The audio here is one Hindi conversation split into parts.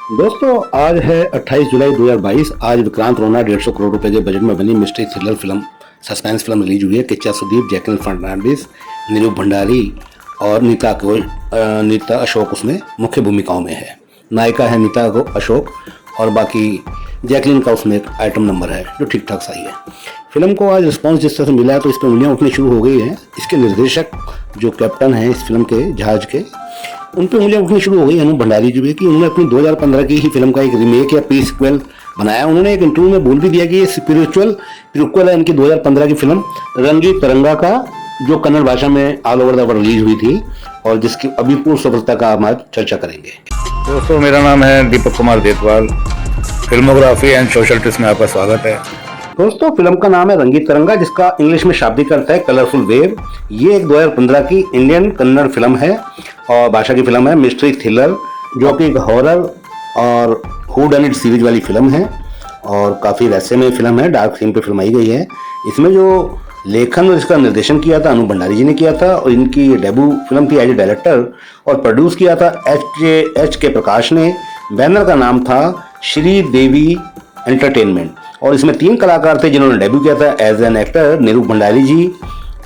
दोस्तों आज है 28 जुलाई 2022। आज विक्रांत रोना 150 करोड़ रुपए के बजट में बनी mystery thriller film suspense film release हुई है। किच्चा सुदीप, जैकलिन फर्नांडिस, नीरू भंडारी और नीता अशोक उसमें मुख्य भूमिकाओं में है। नायिका है नीता अशोक और बाकी जैकलिन का उसमें एक आइटम नंबर है जो ठीक ठाक सही है। फिल्म को आज रिस्पांस जिस तरह से मिला है तो इस पर उंगलियां उठनी शुरू हो गई है। इसके निर्देशक जो कैप्टन हैं इस फिल्म के जहाज के, उन पर उंगलियां उठनी शुरू हो गई अनु भंडारी जी भी कि उन्होंने अपनी 2015 की ही फिल्म का एक रीमेक या प्री सिक्वल बनाया। उन्होंने एक इंटरव्यू में बोल भी दिया कि ये प्रीक्वल है इनकी 2015 की फिल्म रंगी तिरंगा का, जो कन्नड़ भाषा में all over the world release हुई थी और जिसकी अभी पूर्ण सफलता का हम आज चर्चा करेंगे। दोस्तों मेरा नाम है Deepak Kumar Detwal, filmography and social tips में आपका स्वागत है। दोस्तों फिल्म का नाम है रंगी तिरंगा, जिसका इंग्लिश में शाब्दिक अर्थ है कलरफुल वेव। ये एक 2015 की इंडियन कन्नड़ फिल्म है और भाषा की फिल्म है मिस्ट्री थ्रिलर, जो कि एक हॉरर और हू डन इट सीरीज वाली फिल्म है और काफ़ी रहस्य में फिल्म है, डार्क थीम पे फिल्माई गई है। इसमें जो लेखन और इसका निर्देशन किया था अनु भंडारी जी ने किया था और इनकी डेब्यू फिल्म थी एज ए डायरेक्टर और प्रोड्यूस किया था एच के प्रकाश ने। बैनर का नाम था श्री देवी एंटरटेनमेंट और इसमें 3 कलाकार थे जिन्होंने डेब्यू किया था as an actor, Neeru Bhandari ji,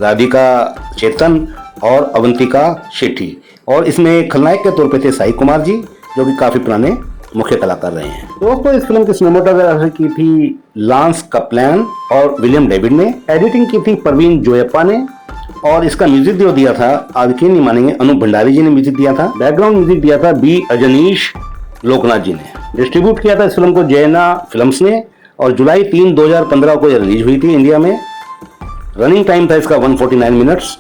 Radhika Chetan और अवंतिका शेट्टी। और इसमें खलनायक के तौर पे थे साई कुमार जी, जो कि काफ़ी पुराने मुख्य कलाकार रहे हैं। दोस्तों इस फिल्म की सिनेमेटोग्राफी की थी लांस कप्लैन और विलियम डेविड ने। एडिटिंग की थी परवीन जोयप्पा ने और इसका म्यूजिक जो दिया था, आप यकीन नहीं मानेंगे, अनु भंडारी जी ने म्यूजिक दिया था। बैकग्राउंड म्यूजिक दिया था बी अजनीश लोकनाथ जी ने। डिस्ट्रीब्यूट किया था इस फिल्म को जैना फिल्म्स ने और जुलाई 3, 2015 को यह रिलीज हुई थी इंडिया में। रनिंग टाइम था इसका 149 मिनट्स।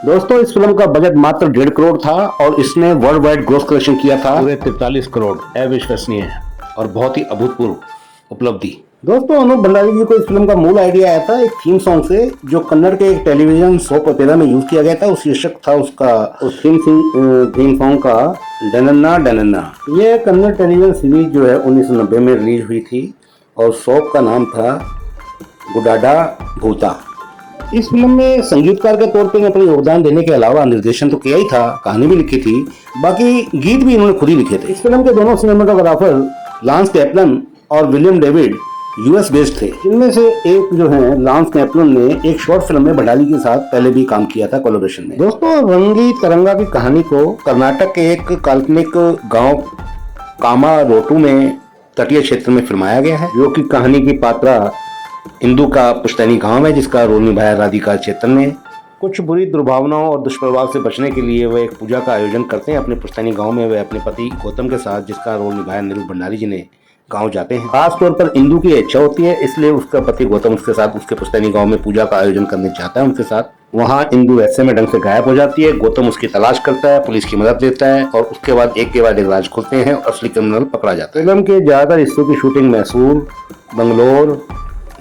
दोस्तों इस फिल्म का बजट मात्र 1.5 करोड़ था और इसने वर्ल्ड वाइड ग्रॉस कलेक्शन किया था पूरे 43 करोड़। अविश्वसनीय और बहुत ही अभूतपूर्व उपलब्धि। दोस्तों अनु भंडारी जी को इस फिल्म का मूल आइडिया आया था एक थीम सॉन्ग से, जो कन्नड़ के एक टेलीविजन सोप ओपेरा में यूज किया गया था। उस शीर्षक था उसका, उस थीम सॉन्ग का डनन्ना डनन्ना। यह कन्नड़ टेलीविजन सीरीज जो है 1990 में रिलीज हुई थी और सोप का नाम था गुडाडा भूता। इस फिल्म में संगीतकार के तौर पे अपने योगदान देने के अलावा निर्देशन तो किया ही था, कहानी भी लिखी थी, बाकी गीत भी इन्होंने खुद ही लिखे थे। इस फिल्म के दोनों सिनेमाटोग्राफर लांस कैप्लन और विलियम डेविड यूएस बेस्ड थे, जिनमें से एक जो है लांस कैप्लन ने एक शॉर्ट फिल्म में भंडारी के साथ पहले भी काम किया था कोलैबोरेशन में। दोस्तों रंगी तिरंगा की कहानी को कर्नाटक के एक काल्पनिक गांव कामारोटू में तटीय क्षेत्र में फिल्माया गया है, जो कि कहानी की पात्रा इंदू का पुश्तैनी गांव है, जिसका रोल निभाया राधिका चेतन ने। कुछ बुरी दुर्भावनाओं और दुष्प्रभाव से बचने के लिए वह एक पूजा का आयोजन करते हैं अपने पुश्तैनी गांव में। वे अपने पति गौतम के साथ, जिसका रोल निभाया नीरू भंडारी जी ने, गांव जाते हैं। खास तौर पर इंदू की इच्छा होती है, इसलिए उसका पति गौतम उसके साथ उसके पुश्तैनी गांव में पूजा का आयोजन करने चाहता है उनके साथ। वहाँ इंदू ऐसे में ढंग से गायब हो जाती है। गौतम उसकी तलाश करता है, पुलिस की मदद लेता है और उसके बाद एक के बाद एक राज खुलते हैं और असली क्रिमिनल पकड़ा जाता है। फिल्म के ज्यादातर हिस्सों की शूटिंग मैसूर, बंगलोर,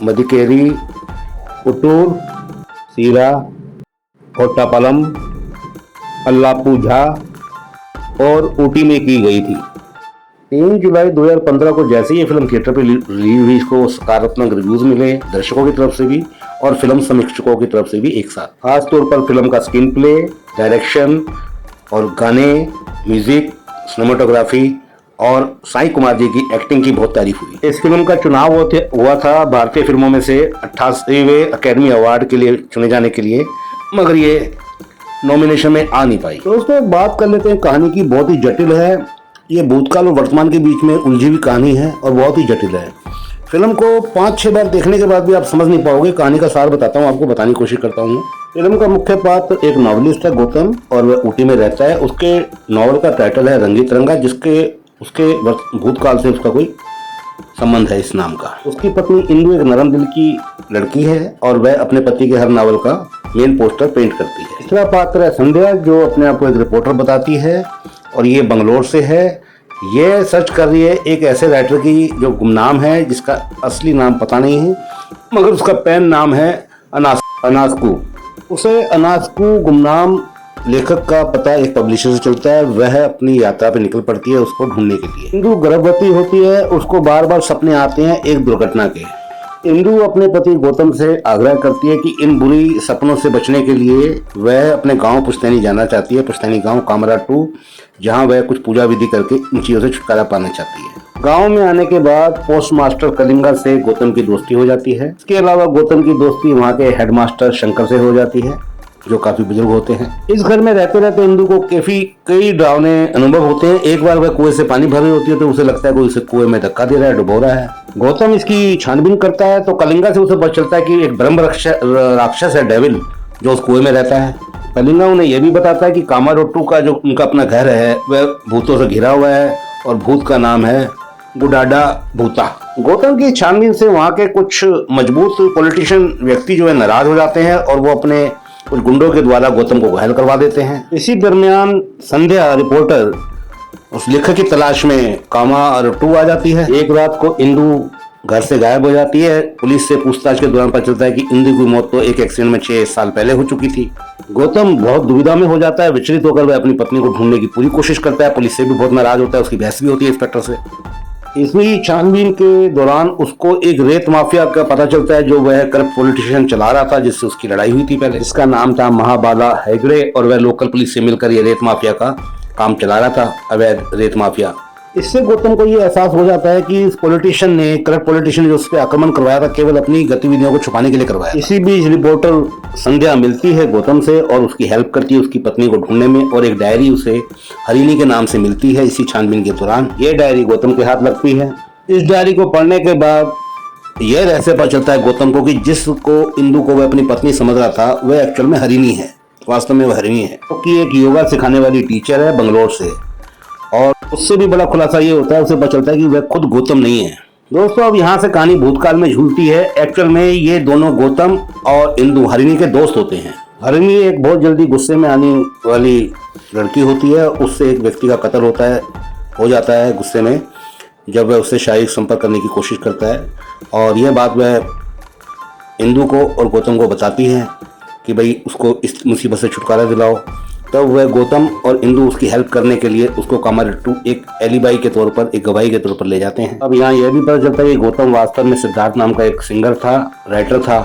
मदिकेरी, उटूर, सीरा, कोट्टापालम, अल्लापुझा और ऊटी में की गई थी। 3 जुलाई 2015 को जैसे ही ये फिल्म थिएटर पर रिलीज हुई, इसको सकारात्मक रिव्यूज मिले दर्शकों की तरफ से भी और फिल्म समीक्षकों की तरफ से भी एक साथ। खास तौर पर फिल्म का स्क्रीन प्ले, डायरेक्शन और गाने, म्यूजिक, सिनेमाटोग्राफी और साई कुमार जी की एक्टिंग की बहुत तारीफ हुई। इस फिल्म का चुनाव हुआ था भारतीय फिल्मों में से 88वें अकेडमी अवार्ड के लिए चुने जाने के लिए, मगर ये नॉमिनेशन में आ नहीं पाई। दोस्तों बात कर लेते हैं कहानी की। बहुत ही जटिल है, ये भूतकाल और वर्तमान के बीच में उलझी हुई कहानी है और बहुत ही जटिल है। फिल्म को 5-6 बार देखने के बाद भी आप समझ नहीं पाओगे। कहानी का सार बताता हूँ, आपको बताने की कोशिश करता हूँ। फिल्म का मुख्य पात्र एक नॉवलिस्ट है गौतम और वह ऊटी में रहता है। उसके नॉवल का टाइटल है रंगी तिरंगा, उसके भूतकाल से उसका कोई संबंध है इस नाम का। उसकी पत्नी इंदू एक नरम दिल की लड़की है और वह अपने पति के हर नावल का मेन पोस्टर पेंट करती है। तीसरा पात्र है संध्या, जो अपने आप को एक रिपोर्टर बताती है और ये बंगलोर से है। ये सर्च कर रही है एक ऐसे राइटर की जो गुमनाम है, जिसका असली नाम पता नहीं है, मगर उसका पेन नाम है अनास्कू। उसे अनास्कू गुमनाम लेखक का पता एक पब्लिशर से चलता है। वह अपनी यात्रा पे निकल पड़ती है उसको ढूंढने के लिए। इंदू गर्भवती होती है, उसको बार बार सपने आते हैं एक दुर्घटना के। इंदू अपने पति गौतम से आग्रह करती है कि इन बुरी सपनों से बचने के लिए वह अपने गांव पुश्तैनी जाना चाहती है। पुश्तैनी गांव कामराटू, जहां वह कुछ पूजा विधि करके इन चीजों से छुटकारा पाना चाहती है। गांव में आने के बाद पोस्ट मास्टर कलिंगा से गौतम की दोस्ती हो जाती है। इसके अलावा गौतम की दोस्ती वहाँ के हेडमास्टर शंकर से हो जाती है, जो काफी बुजुर्ग होते हैं। इस घर में रहते रहते इंदु को कई डरावने अनुभव होते हैं। एक बार वह कुएं से पानी भर रही होती है तो उसे लगता है कोई उसे कुएं में धक्का दे रहा है, डुबो रहा है। गौतम इसकी छानबीन करता है तो कलिंगा से उसे पता चलता है कि एक ब्रह्म राक्षस है, डेविल, जो उस कुएं में रहता है। कलिंगा उन्हें यह भी बताता है कि कामारोट्टू का जो उनका अपना घर है वह भूतों से घिरा हुआ है और भूत का नाम है गुडाडा भूता। गौतम की छानबीन से वहाँ के कुछ मजबूत पॉलिटिशियन व्यक्ति जो है नाराज हो जाते हैं और वो अपने कुछ गुंडों के द्वारा गौतम को घायल करवा देते हैं। इसी दरमियान संध्या रिपोर्टर उस लेखक की तलाश में कामारोट्टू आ जाती है। एक रात को इंदु घर से गायब हो जाती है। पुलिस से पूछताछ के दौरान पता चलता है कि इंदु की मौत तो एक एक्सीडेंट में 6 साल पहले हो चुकी थी। गौतम बहुत दुविधा में हो जाता है। विचलित होकर वह अपनी पत्नी को ढूंढने की पूरी कोशिश करता है। पुलिस से भी बहुत नाराज होता है, उसकी बहस भी होती है इंस्पेक्टर से। इसी छानबीन के दौरान उसको एक रेत माफिया का पता चलता है, जो वह करप्ट पॉलिटिशियन चला रहा था, जिससे उसकी लड़ाई हुई थी पहले। इसका नाम था महाबाला हेगड़े और वह लोकल पुलिस से मिलकर ये रेत माफिया का काम चला रहा था, अवैध रेत माफिया। इससे गौतम को ये एहसास हो जाता है कि इस पॉलिटिशियन ने, करप्ट पॉलिटिशियन ने जो उस पर आक्रमण करवाया था, केवल अपनी गतिविधियों को छुपाने के लिए करवाया। इसी बीच रिपोर्टर संध्या मिलती है गौतम से और उसकी हेल्प करती है उसकी पत्नी को ढूंढने में, और एक डायरी उसे हरिणी के नाम से मिलती है इसी छानबीन के दौरान। ये डायरी गौतम के हाथ लगती है। इस डायरी को पढ़ने के बाद यह रहस्य पता चलता है गौतम को कि जिसको इंदु को वह अपनी पत्नी समझ रहा था वह एक्चुअल में हरिणी है, वास्तव में वह हरिणी है, क्योंकि एक योगा सिखाने वाली टीचर है बंगलोर से। और उससे भी बड़ा खुलासा ये होता है, उसे पता चलता है कि वह खुद गौतम नहीं है। दोस्तों, अब यहाँ से कहानी भूतकाल में झूलती है। एक्चुअल में ये दोनों गौतम और इंदु हरिणी के दोस्त होते हैं। हरिणी एक बहुत जल्दी गुस्से में आने वाली लड़की होती है। उससे एक व्यक्ति का कत्ल हो जाता है गुस्से में, जब वह उससे शारीरिक संपर्क करने की कोशिश करता है। और यह बात वह इंदु को और गौतम को बताती है कि भाई उसको इस मुसीबत से छुटकारा दिलाओ। तब वह गौतम और इंदु उसकी हेल्प करने के लिए उसको कामारोट्टू एक एलिबाई के तौर पर, एक गवाही के तौर पर ले जाते हैं। अब यहाँ यह भी पता चलता है कि गौतम वास्तव में सिद्धार्थ नाम का एक सिंगर था, राइटर था,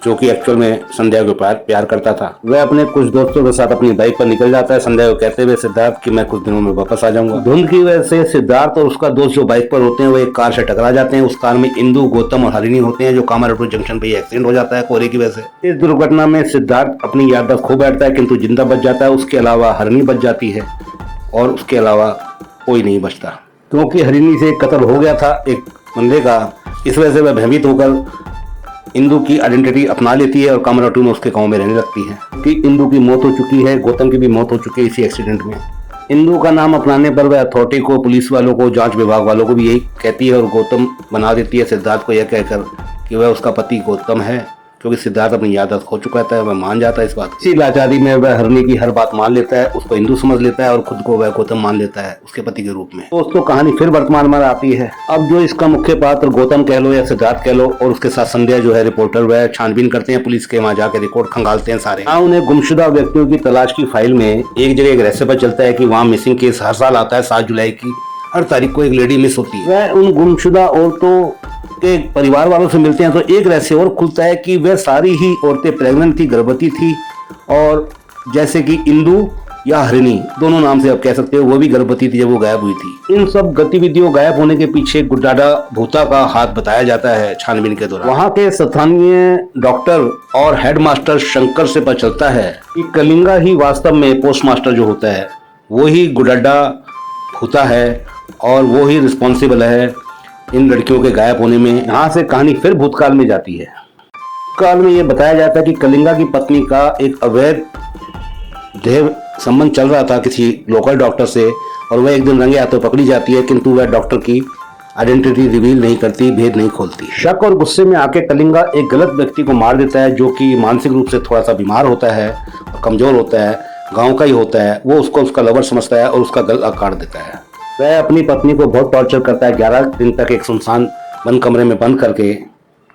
जो कि एक्चुअल में संध्या को प्यार करता था। वह अपने कुछ दोस्तों के साथ अपनी बाइक पर निकल जाता है, संध्या को कहते हुए सिद्धार्थ कि मैं कुछ दिनों में वापस आ जाऊंगा। धुंध की वजह से सिद्धार्थ और उसका दोस्त जो बाइक पर होते हैं वो एक कार से टकरा जाते हैं। उस कार में इंदु, गौतम और हरिणी होते हैं, जो कामारोट्टू जंक्शन पर एक्सीडेंट हो जाता है कोहरे की वजह से। इस दुर्घटना में सिद्धार्थ अपनी याददाश्त खो बैठता है, किंतु जिंदा बच जाता है। उसके अलावा हरिणी बच जाती है और उसके अलावा कोई नहीं बचता, क्योंकि हरिणी से कत्ल हो गया था एक बंदे का। इस वजह से वह भयभीत होकर इंदु की आइडेंटिटी अपना लेती है और कामारोट्टू में उसके गांव में रहने लगती है। कि इंदु की मौत हो चुकी है, गौतम की भी मौत हो चुकी है इसी एक्सीडेंट में। इंदु का नाम अपनाने पर वह अथॉरिटी को, पुलिस वालों को, जांच विभाग वालों को भी यही कहती है और गौतम बना देती है सिद्धार्थ को, यह कहकर कि वह उसका पति गौतम है, क्योंकि सिद्धार्थ अपनी याददाश्त खो चुका था। वह मान जाता है इस बात। इसी लाचारी में वह हरिणी की हर बात मान लेता है, उसको इंदु समझ लेता है और खुद को वह गौतम मान लेता है उसके पति के रूप में। दोस्तों, कहानी फिर वर्तमान में आती है। अब जो इसका मुख्य पात्र गौतम कह लो या सिद्धार्थ कह लो, और उसके साथ संध्या जो है रिपोर्टर, वह छानबीन करते हैं पुलिस के, वहां जाकर रिकॉर्ड खंगालते हैं सारे। उन्हें गुमशुदा व्यक्तियों की तलाश की फाइल में एक जगह एक रहस्य पता चलता है कि वहाँ मिसिंग केस हर साल आता है। 7 जुलाई की हर तारीख को एक लेडी मिस होती है। वह उन गुमशुदा औरतों के परिवार वालों से मिलते हैं तो एक रहस्य और खुलता है कि वह सारी ही औरतें प्रेग्नेंट थी, गर्भवती थी, और जैसे कि इंदु या हरिणी, दोनों नाम से आप कह सकते हो, वो भी गर्भवती थी जब वो गायब हुई थी। इन सब गतिविधियों गायब होने के पीछे गुडाडा भूता का हाथ बताया जाता है छानबीन के दौरान। वहाँ के स्थानीय डॉक्टर और हेडमास्टर शंकर से पता चलता है कि कलिंगा ही वास्तव में पोस्टमास्टर जो होता है वो ही गुडाडा भूता है और वो ही रिस्पॉन्सिबल है इन लड़कियों के गायब होने में। यहाँ से कहानी फिर भूतकाल में जाती है। भूतकाल में ये बताया जाता है कि कलिंगा की पत्नी का एक अवैध देह संबंध चल रहा था किसी लोकल डॉक्टर से, और वह एक दिन रंगे हाथों पकड़ी जाती है, किंतु वह डॉक्टर की आइडेंटिटी रिवील नहीं करती, भेद नहीं खोलती। शक और गुस्से में आके कलिंगा एक गलत व्यक्ति को मार देता है, जो कि मानसिक रूप से थोड़ा सा बीमार होता है और कमजोर होता है, गाँव का ही होता है। वो उसको उसका लवर समझता है और उसका गला काट देता है। वह अपनी पत्नी को बहुत टॉर्चर करता है 11 दिन तक एक सुनसान बंद कमरे में बंद करके,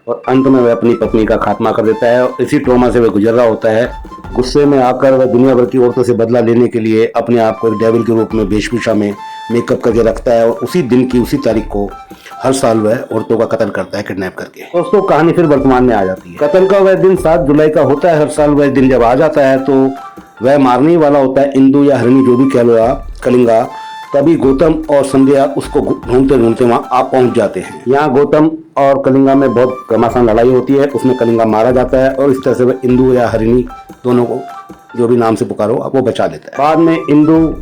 और अंत में वह अपनी पत्नी का खात्मा कर देता है। और इसी ट्रॉमा से वह गुजर रहा होता है। गुस्से में आकर वह दुनिया भर की औरतों से बदला लेने के लिए अपने आप को एक डेविल के रूप में वेशभूषा में मेकअप करके रखता है, और उसी दिन की उसी तारीख को हर साल वह औरतों का कत्ल करता है किडनैप करके। दोस्तों, कहानी फिर वर्तमान में आ जाती है। कत्ल का वह दिन 7 जुलाई का होता है हर साल। वह दिन जब आ जाता है तो वह मारने वाला होता है इंदु या हरिणी जो भी कह लो आप, कलिंगा। तभी गौतम और संध्या उसको ढूंढते ढूंढते वहां आप पहुंच जाते हैं। यहाँ गौतम और कलिंगा में बहुत घमासान लड़ाई होती है, उसमें कलिंगा मारा जाता है और इस तरह से वह इंदु या हरिणी दोनों को जो भी नाम से पुकारो वो बचा लेता है। बाद में इंदु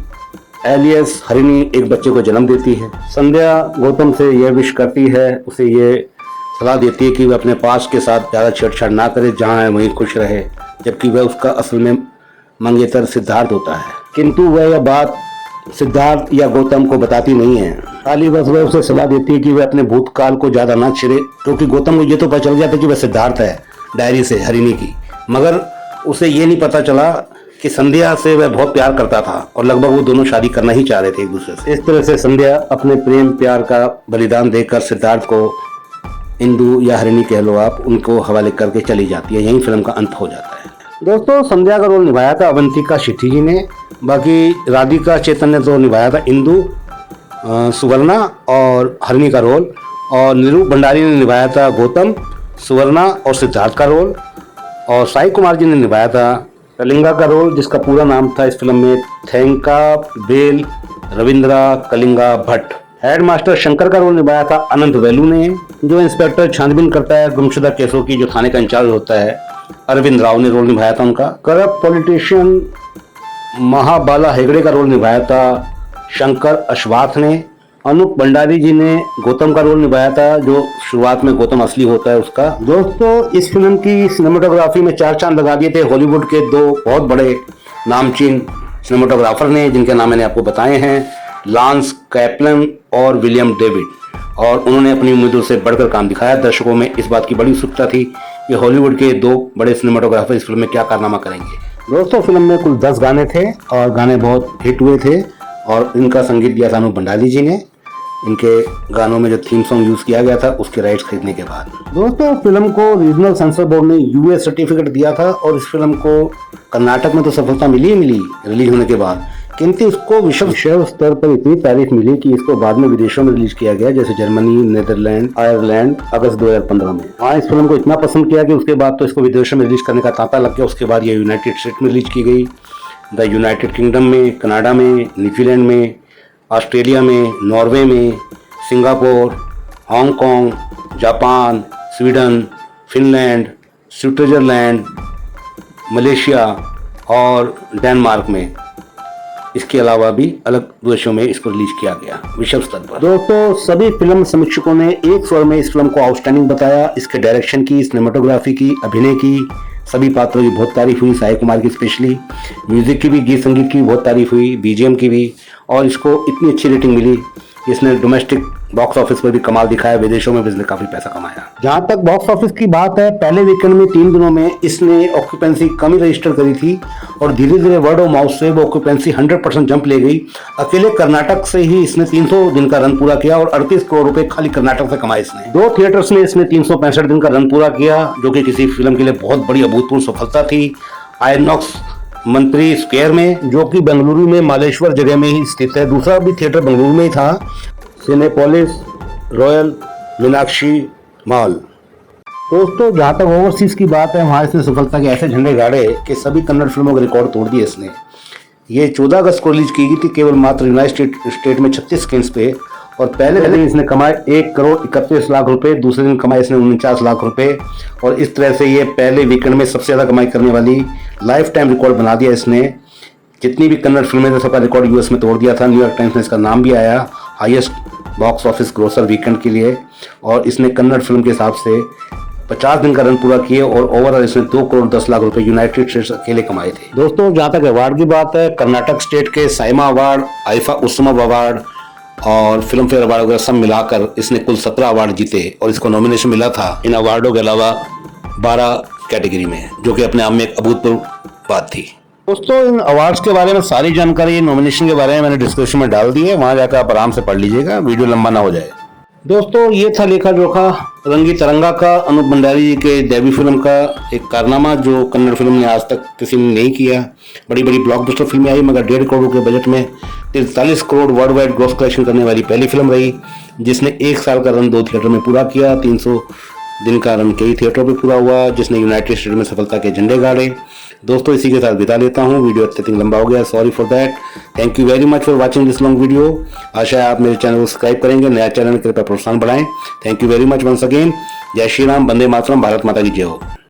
एलियस हरिणी एक बच्चे को जन्म देती है। संध्या गौतम से यह विश करती है, उसे ये सलाह देती है कि वह अपने पास के साथ ज़्यादा छेड़छाड़ ना करे, जहाँ है वहीं खुश रहे, जबकि वह उसका असल में मंगेतर सिद्धार्थ होता है। किंतु वह यह बात सिद्धार्थ या गौतम को बताती नहीं है, खाली बस वह उसे सलाह देती है कि वह अपने भूतकाल को ज़्यादा ना छेड़े, क्योंकि गौतम को ये तो पता चल जाता है कि वह सिद्धार्थ है डायरी से हरिणी की, मगर उसे ये नहीं पता चला कि संध्या से वह बहुत प्यार करता था और लगभग वो दोनों शादी करना ही चाह रहे थे एक दूसरे से। इस तरह से संध्या अपने प्रेम प्यार का बलिदान देकर सिद्धार्थ को, इंदु या हरिणी कह लो आप, उनको हवाले करके चली जाती है। यहीं फिल्म का अंत हो जाता है। दोस्तों, संध्या का रोल निभाया था अवंतिका शेट्टी जी ने, बाकी राधिका चेतन ने तो निभाया था इंदु, सुवर्णा और हरिणी का रोल, और निरूप भंडारी ने निभाया था गौतम, सुवर्णा और सिद्धार्थ का रोल, और साई कुमार जी ने निभाया था कलिंगा का रोल, जिसका पूरा नाम था इस फिल्म में थेंका बेल रविंद्रा कलिंगा भट्ट। हेडमास्टर शंकर का रोल निभाया था अनंत वेलू ने, जो इंस्पेक्टर छानबीन करता है गुमशुदा केसों की, जो थाने का इंचार्ज होता है, अरविंद राव ने रोल निभाया था उनका। करप्ट पॉलिटिशियन महाबाला हेगड़े का रोल निभाया था शंकर अश्वाथ ने। अनूप भंडारी जी ने गौतम का रोल निभाया था, जो शुरुआत में गौतम असली होता है उसका। दोस्तों, इस फिल्म की सिनेमाटोग्राफी में 4 चांद लगा दिए थे हॉलीवुड के 2 बहुत बड़े नामचीन सिनेमाटोग्राफर ने, जिनके नाम मैंने आपको बताए हैं, लांस कैपलन और विलियम डेविड, और उन्होंने अपनी उम्मीदों से बढ़कर काम दिखाया। दर्शकों में इस बात की बड़ी उत्सुकता थी कि हॉलीवुड के 2 बड़े सिनेमाटोग्राफर इस फिल्म में क्या कारनामा करेंगे। दोस्तों, फिल्म में कुल 10 गाने थे और गाने बहुत हिट हुए थे, और इनका संगीत दिया था अनूप भंडारी जी ने। इनके गानों में जो थीम सॉन्ग यूज किया गया था उसके राइट्स खरीदने के बाद। दोस्तों, फिल्म को रीजनल सेंसर बोर्ड ने यूएस सर्टिफिकेट दिया था, और इस फिल्म को कर्नाटक में तो सफलता मिली रिलीज होने के बाद, किंतु इसको विश्व स्तर पर इतनी तारीफ मिली कि इसको बाद में विदेशों में रिलीज किया गया, जैसे जर्मनी, नीदरलैंड, आयरलैंड, अगस्त 2015 में। वहाँ इस फिल्म को इतना पसंद किया कि उसके बाद तो इसको विदेशों में रिलीज करने का तांता लग गया। उसके बाद ये यूनाइटेड स्टेट में रिलीज की गई, द यूनाइटेड किंगडम में, कनाडा में, न्यूजीलैंड में, ऑस्ट्रेलिया में, नॉर्वे में, Singapore, Hong Kong, Japan, Sweden, Finland, Switzerland, Malaysia और डेनमार्क में, इसके अलावा भी अलग देशों में इसको रिलीज किया गया विश्व स्तर पर। दोस्तों, सभी फिल्म समीक्षकों ने एक स्वर में इस फिल्म को आउटस्टैंडिंग बताया। इसके डायरेक्शन की, सिनेमाटोग्राफी की, अभिनय की, सभी पात्रों की बहुत तारीफ हुई, साई कुमार की स्पेशली, म्यूजिक की भी, गीत संगीत की बहुत तारीफ हुई, बीजीएम की भी, और इसको इतनी अच्छी रेटिंग मिली। इसने डोमेस्टिक बॉक्स ऑफिस पर भी कमाल दिखाया, विदेशों में भी इसने काफी पैसा कमाया। जहां तक बॉक्स ऑफिस की बात है, पहले वीकेंड में 3 दिनों में इसने ऑक्यूपेंसी कम ही रजिस्टर करी थी, और धीरे धीरे वर्ड ऑफ माउथ से वो ऑक्यूपेंसी 100% जंप ले गई। अकेले कर्नाटक से ही इसने 300 दिन का रन पूरा किया, और 38 करोड़ रुपए खाली कर्नाटक से कमाए इसने। 2 थिएटर्स में इसने 365 दिन का रन पूरा किया, जो कि किसी फिल्म के लिए बहुत बड़ी अभूतपूर्व सफलता थी। आइनॉक्स मंत्री स्क्वायर में, जो कि बेंगलुरु में मालेश्वर जगह में ही स्थित है। दूसरा भी थिएटर बेंगलुरु में ही था, सिनेपोलिस रॉयल मीनाक्षी मॉल। दोस्तों, जहाँ तक ओवरसीज की बात है, वहाँ इसने सफलता के ऐसे झंडे गाड़े कि सभी कन्नड़ फिल्मों के रिकॉर्ड तोड़ दिए इसने। ये 14 अगस्त को रिलीज की गई थी, केवल मात्र यूनाइटेड स्टेट में 36 स्क्रीन्स पे, और पहले दिन इसने कमाए 1 करोड़ 31 लाख रुपए, दूसरे दिन कमाए इसने 49 लाख रुपए, और इस तरह से ये पहले वीकेंड में सबसे ज़्यादा कमाई करने वाली लाइफ टाइम रिकॉर्ड बना दिया इसने। जितनी भी कन्नड़ फिल्में थे सबका रिकॉर्ड यूएस में तोड़ दिया था। न्यूयॉर्क टाइम्स में इसका नाम भी आया highest box office grocer weekend के लिए, और इसने कन्नड़ फिल्म के हिसाब से 50 दिन का रन पूरा किए, और ओवरऑल इसने 2 करोड़ 10 लाख रुपए यूनाइटेड स्टेट्स अकेले कमाए थे। दोस्तों, जहाँ तक अवार्ड की बात है, कर्नाटक स्टेट के साइमा अवार्ड, आईफा उत्सव अवार्ड और फिल्म फेयर अवार्ड वगैरह सब मिलाकर इसने कुल 17 अवार्ड जीते, और इसको नॉमिनेशन मिला था इन अवार्डों के अलावा 12 कैटेगरी में, जो कि अपने आप में एक अभूतपूर्व बात थी। दोस्तों, इन अवार्ड्स के बारे में सारी जानकारी, नॉमिनेशन के बारे में मैंने डिस्क्रिप्शन में डाल दी है, वहां जाकर आप आराम से पढ़ लीजिएगा, वीडियो लंबा ना हो जाए। दोस्तों, ये था लेखा जोखा रंगी तिरंगा का, अनूप भंडारी जी के डेब्यू फिल्म का एक कारनामा, जो कन्नड़ फिल्म ने आज तक किसी ने नहीं किया। बड़ी बड़ी ब्लॉकबस्टर फिल्में आई, मगर 1.5 करोड़ के बजट में 43 crore world wide gross collection करने वाली पहली फिल्म रही, जिसने 1 साल का रन 2 थिएटर में पूरा किया, 300 दिन का रन कई थिएटरों पे पूरा हुआ, जिसने यूनाइटेड स्टेट में सफलता के झंडे गाड़े, दोस्तों इसी के साथ विदा लेता हूँ, वीडियो अत्यधिक लंबा हो गया, sorry for that. Thank you very much for watching this long video. आशा है आप मेरे चैनल को सब्सक्राइब करेंगे, नया चैनल कृपया प्रोत्साहन बढ़ाएं। Thank you very much once again. जय श्री राम, वंदे मातरम, भारत माता की जय हो।